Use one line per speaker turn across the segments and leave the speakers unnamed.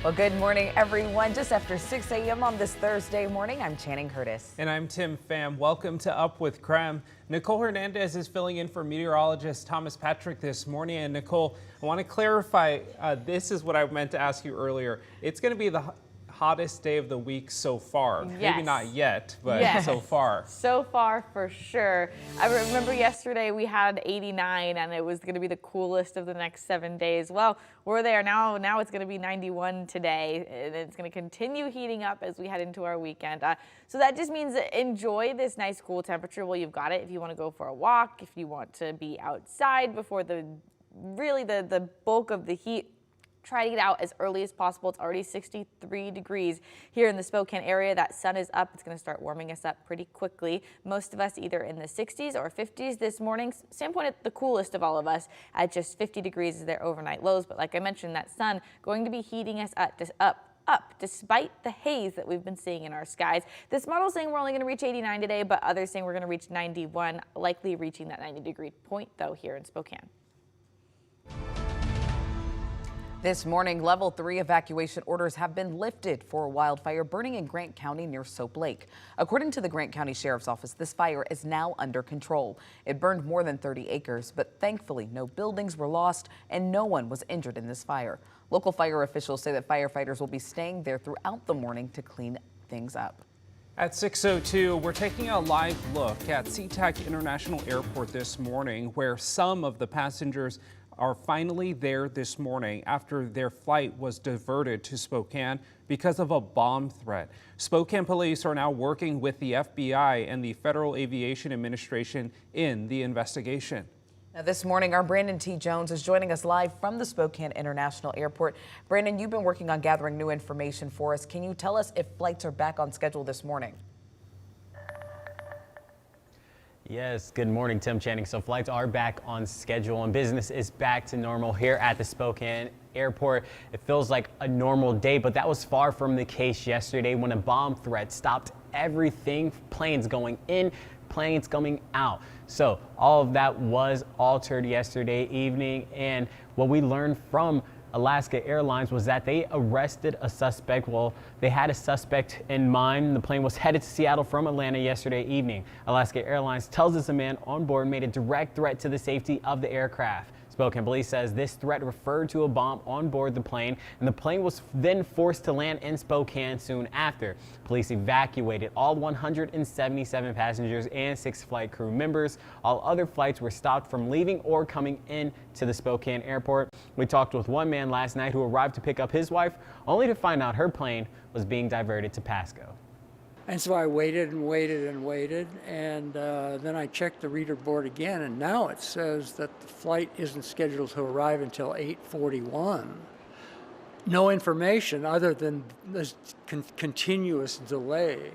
Well, good morning, everyone. Just after 6 a.m. on this Thursday morning, I'm Channing Curtis.
And I'm Tim Pham. Welcome to Up with KREM. Nicole Hernandez is filling in for meteorologist Thomas Patrick this morning. And Nicole, I want to clarify, this is what I meant to ask you earlier. It's going to be the hottest day of the week so far.
Yes.
Maybe not yet, but so far.
So far, for sure. I remember yesterday we had 89 and it was going to be the coolest of the next 7 days. Well, we're there now. Now it's going to be 91 today, and it's going to continue heating up as we head into our weekend. So that just means enjoy this nice cool temperature while you've got it. If you want to go for a walk, if you want to be outside before the bulk of the heat, try to get out as early as possible. It's already 63 degrees here in the Spokane area. That sun is up. It's going to start warming us up pretty quickly. Most of us either in the 60s or 50s this morning. Sandpoint at the coolest of all of us at just 50 degrees is their overnight lows. But like I mentioned, that sun going to be heating us up despite the haze that we've been seeing in our skies. This model saying we're only going to reach 89 today, but others saying we're going to reach 91, likely reaching that 90-degree point though here in Spokane.
This morning, level 3 evacuation orders have been lifted for a wildfire burning in Grant County near Soap Lake. According to the Grant County Sheriff's Office, this fire is now under control. It burned more than 30 acres, but thankfully no buildings were lost and no one was injured in this fire. Local fire officials say that firefighters will be staying there throughout the morning to clean things up.
At 6:02, we're taking a live look at SeaTac International Airport this morning, where some of the passengers are finally there this morning after their flight was diverted to Spokane because of a bomb threat. Spokane police are now working with the FBI and the Federal Aviation Administration in the investigation.
Now, this morning, our Brandon T. Jones is joining us live from the Spokane International Airport. Brandon, you've been working on gathering new information for us. Can you tell us if flights are back on schedule this morning?
Yes, good morning, Tim Channing. So flights are back on schedule and business is back to normal here at the Spokane Airport. It feels like a normal day, but that was far from the case yesterday when a bomb threat stopped everything. Planes going in, planes coming out. So all of that was altered yesterday evening, and what we learned from Alaska Airlines was that they arrested a suspect. Well, they had a suspect in mind. The plane was headed to Seattle from Atlanta yesterday evening. Alaska Airlines tells us a man on board made a direct threat to the safety of the aircraft. Spokane police says this threat referred to a bomb on board the plane, and the plane was then forced to land in Spokane soon after. Police evacuated all 177 passengers and 6 flight crew members. All other flights were stopped from leaving or coming in to the Spokane airport. We talked with one man last night who arrived to pick up his wife, only to find out her plane was being diverted to Pasco.
And so I waited and waited and waited, and then I checked the reader board again, and now it says that the flight isn't scheduled to arrive until 8:41. No information other than this continuous delay.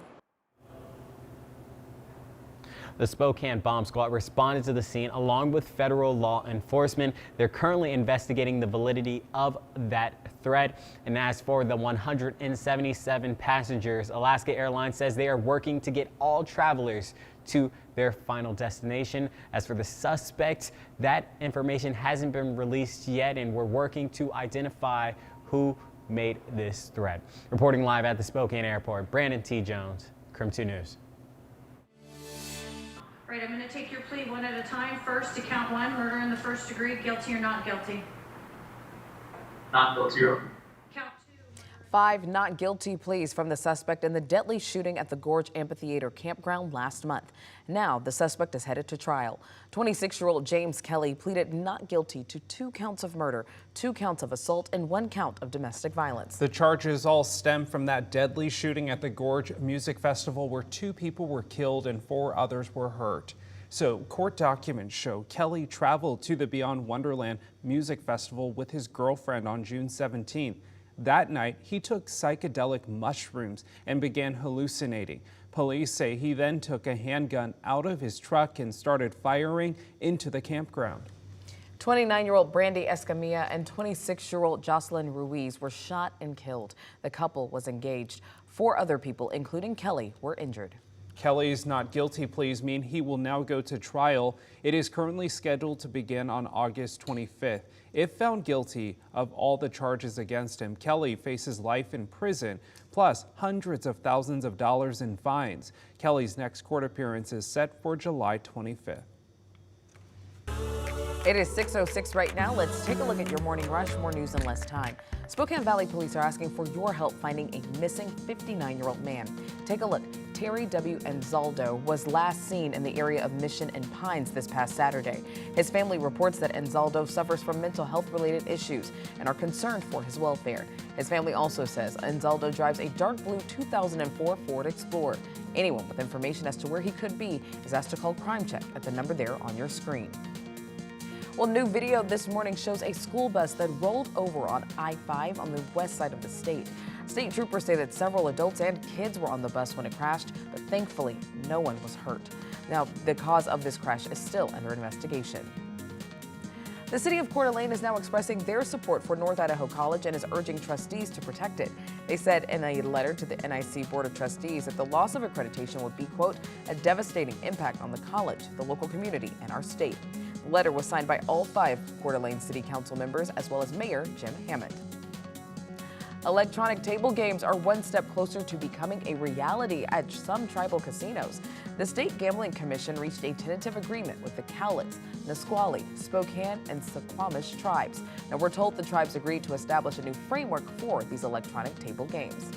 The Spokane Bomb Squad responded to the scene along with federal law enforcement. They're currently investigating the validity of that threat. And as for the 177 passengers, Alaska Airlines says they are working to get all travelers to their final destination. As for the suspect, that information hasn't been released yet, and we're working to identify who made this threat. Reporting live at the Spokane Airport, Brandon T. Jones, KREM 2 News.
Right, I'm going to take your plea one at a time. First, to count 1, murder in the first degree, guilty or not guilty?
Not guilty.
Count 2.
5 not guilty pleas from the suspect in the deadly shooting at the Gorge Amphitheater campground last month. Now the suspect is headed to trial. 26-year-old James Kelly pleaded not guilty to 2 counts of murder, 2 counts of assault, and 1 count of domestic violence.
The charges all stem from that deadly shooting at the Gorge Music Festival where 2 people were killed and 4 others were hurt. So court documents show Kelly traveled to the Beyond Wonderland Music Festival with his girlfriend on June 17th. That night, he took psychedelic mushrooms and began hallucinating. Police say he then took a handgun out of his truck and started firing into the campground.
29-year-old Brandy Escamilla and 26-year-old Jocelyn Ruiz were shot and killed. The couple was engaged. 4 other people, including Kelly, were injured.
Kelly's not guilty pleas mean he will now go to trial. It is currently scheduled to begin on August 25th. If found guilty of all the charges against him, Kelly faces life in prison, plus hundreds of thousands of dollars in fines. Kelly's next court appearance is set for July 25th.
It is 6:06 right now. Let's take a look at your morning rush. More news in less time. Spokane Valley Police are asking for your help finding a missing 59-year-old man. Take a look. Terry W. Enzaldo was last seen in the area of Mission and Pines this past Saturday. His family reports that Enzaldo suffers from mental health-related issues and are concerned for his welfare. His family also says Enzaldo drives a dark blue 2004 Ford Explorer. Anyone with information as to where he could be is asked to call Crime Check at the number there on your screen. Well, new video this morning shows a school bus that rolled over on I-5 on the west side of the state. State troopers say that several adults and kids were on the bus when it crashed, but thankfully no one was hurt. Now, the cause of this crash is still under investigation. The city of Coeur d'Alene is now expressing their support for North Idaho College and is urging trustees to protect it. They said in a letter to the NIC Board of Trustees that the loss of accreditation would be, quote, a devastating impact on the college, the local community, and our state. The letter was signed by all 5 Coeur d'Alene City Council members as well as Mayor Jim Hammond. Electronic table games are one step closer to becoming a reality at some tribal casinos. The State Gambling Commission reached a tentative agreement with the Cowlitz, Nisqually, Spokane, and Suquamish tribes. Now, we're told the tribes agreed to establish a new framework for these electronic table games.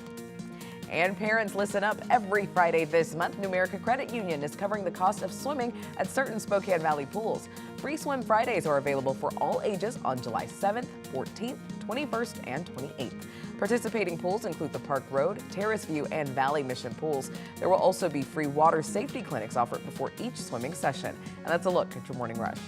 And parents, listen up. Every Friday this month, New America Credit Union is covering the cost of swimming at certain Spokane Valley pools. Free Swim Fridays are available for all ages on July 7th, 14th, 21st, and 28th. Participating pools include the Park Road, Terrace View, and Valley Mission pools. There will also be free water safety clinics offered before each swimming session. And that's a look at your morning rush.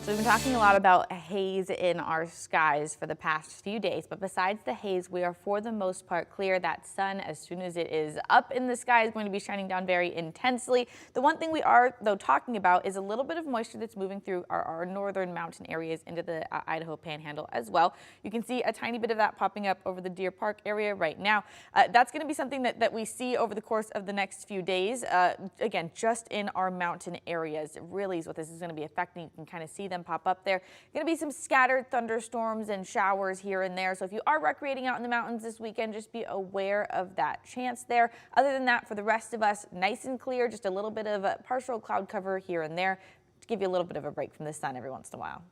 So we've been talking a lot about haze in our skies for the past few days, but besides the haze, we are for the most part clear. That sun, as soon as it is up in the sky, is going to be shining down very intensely. The one thing we are, though, talking about is a little bit of moisture that's moving through our northern mountain areas into the Idaho Panhandle as well. You can see a tiny bit of that popping up over the Deer Park area right now. That's going to be something that we see over the course of the next few days. Again, just in our mountain areas, really is what this is going to be affecting. You can kind of see them pop up there. Going to be some scattered thunderstorms and showers here and there. So if you are recreating out in the mountains this weekend, just be aware of that chance there. Other than that, for the rest of us, nice and clear, just a little bit of a partial cloud cover here and there to give you a little bit of a break from the sun every once in a while.